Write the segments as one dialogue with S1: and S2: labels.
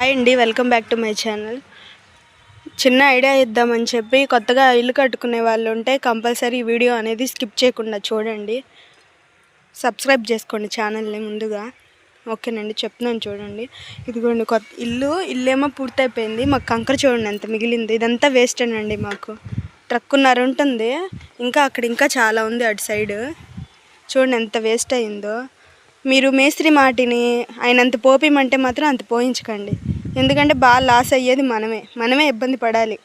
S1: Hi అండి, welcome back to my channel. చిన్న idea ఇద్దామని చెప్పి కొత్తగా ఇల్లు కట్టుకునే వాళ్ళు ఉంటే కంపల్సరీ వీడియో అనేది స్కిప్ చేయకుండా చూడండి. సబ్స్క్రైబ్ చేసుకోండి ఛానల్ని ముందుగా. ఓకేనండి, చెప్తున్నాను చూడండి. ఇదిగోండి కొత్త ఇల్లేమో పూర్తయిపోయింది. మాకు కంకర చూడండి ఎంత మిగిలింది. ఇదంతా వేస్టేనండి. మాకు ట్రక్కున్నర ఉంటుంది. ఇంకా చాలా ఉంది అటు సైడ్. చూడండి ఎంత వేస్ట్ అయిందో. మీరు మేస్త్రి మాటిని ఆయనంత పోపిమంటే మాత్రం అంత పోయించకండి. ఎందుకంటే బాగా లాస్ అయ్యేది మనమే ఇబ్బంది పడాలి.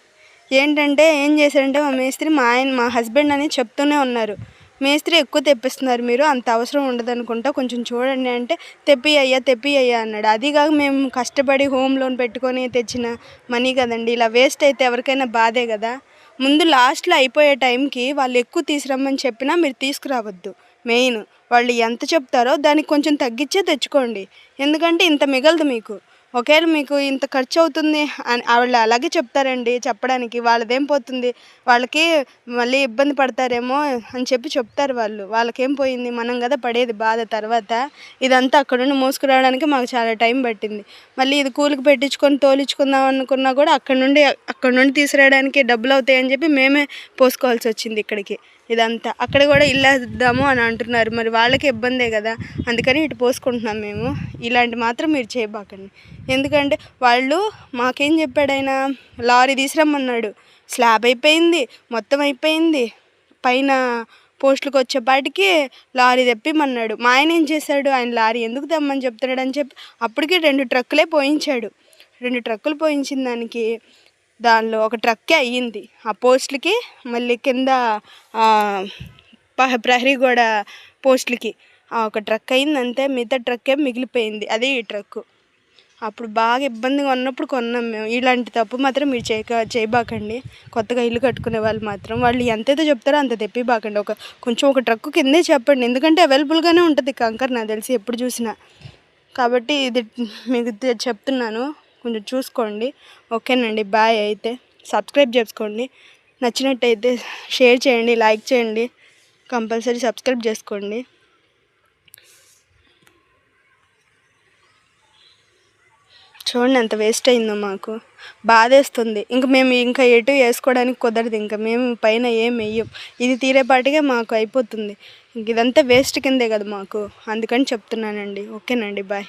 S1: ఏంటంటే ఏం చేశారంటే మా మేస్త్రి మా హస్బెండ్ అని చెప్తూనే ఉన్నారు, మేస్త్రి ఎక్కువ తెప్పిస్తున్నారు, మీరు అంత అవసరం ఉండదు అనుకుంటా, కొంచెం చూడండి అంటే తెప్పి అయ్యా అన్నాడు. అదిగాక మేము కష్టపడి హోమ్ లోన్ పెట్టుకొని తెచ్చిన మనీ కదండి. ఇలా వేస్ట్ అయితే ఎవరికైనా బాధే కదా. ముందు లాస్ట్లో అయిపోయే టైంకి వాళ్ళు ఎక్కువ తీసుకురమ్మని చెప్పినా మీరు తీసుకురావద్దు. మెయిన్ వాళ్ళు ఎంత చెప్తారో దానికి కొంచెం తగ్గించే తెచ్చుకోండి. ఎందుకంటే ఇంత మిగలదు మీకు. ఒకవేళ మీకు ఇంత ఖర్చు అవుతుంది అని వాళ్ళు అలాగే చెప్తారండి. చెప్పడానికి వాళ్ళదేం పోతుంది, వాళ్ళకి మళ్ళీ ఇబ్బంది పడతారేమో అని చెప్తారు వాళ్ళు. వాళ్ళకేం పోయింది, మనం కదా పడేది బాధ. తర్వాత ఇదంతా అక్కడ నుండి మోసుకురావడానికి మాకు చాలా టైం పట్టింది. మళ్ళీ ఇది కూలికి పెట్టించుకొని తోలించుకుందాం అనుకున్నా కూడా అక్కడ నుండి తీసుకురావడానికి డబ్బులు అవుతాయని చెప్పి మేమే పోసుకోవాల్సి వచ్చింది ఇక్కడికి. ఇదంతా అక్కడ కూడా ఇల్లేద్దాము అని అంటున్నారు, మరి వాళ్ళకి ఇబ్బందే కదా. అందుకని ఇటు పోసుకుంటున్నాం మేము. ఇలాంటి మాత్రం మీరు చేయబాకండి. ఎందుకంటే వాళ్ళు మాకేం చెప్పాడైనా, లారీ తీసుకురమ్మన్నాడు, స్లాబ్ అయిపోయింది, మొత్తం అయిపోయింది. పైన పోస్టులకు వచ్చేపాటికి లారీ తెప్పిమన్నాడు. మా ఆయన ఏం చేశాడు, ఆయన లారీ ఎందుకు తెమ్మని చెప్తున్నాడు అని చెప్పి అప్పటికే 2 ట్రక్కులే పోయించాడు. 2 ట్రక్కులు పోయించిన దానికి దానిలో ఒక ట్రక్కే అయ్యింది. ఆ పోస్టులకి మళ్ళీ కింద ప్రహరీ గోడ పోస్టులకి ఒక ట్రక్ అయింది అంతే. మిగతా ట్రక్కే మిగిలిపోయింది, అదే ఈ ట్రక్కు. అప్పుడు బాగా ఇబ్బందిగా ఉన్నప్పుడు కొన్నాం మేము. ఇలాంటి తప్పు మాత్రం మీరు చేయబాకండి. కొత్తగా ఇల్లు కట్టుకునే వాళ్ళు మాత్రం వాళ్ళు ఎంతైతే చెప్తారో అంత తెప్పిబాకండి. ఒక ట్రక్కు కిందే చెప్పండి. ఎందుకంటే అవైలబుల్గానే ఉంటుంది కంకర, నాకు తెలిసి ఎప్పుడు చూసినా. కాబట్టి ఇది మీకు చెప్తున్నాను, కొంచెం చూసుకోండి. ఓకేనండి, బాయ్. అయితే సబ్స్క్రైబ్ చేసుకోండి. నచ్చినట్టయితే షేర్ చేయండి, లైక్ చేయండి. కంపల్సరీ సబ్స్క్రైబ్ చేసుకోండి. చూడండి ఎంత వేస్ట్ అయిందో. మాకు బాధేస్తుంది. మేము ఎటు వేసుకోవడానికి కుదరదు. మేము పైన ఏం వెయ్యం. ఇది తీరేపాటిగా మాకు అయిపోతుంది. ఇదంతా వేస్ట్ కిందే కదా మాకు. అందుకని చెప్తున్నానండి. ఓకేనండి, బాయ్.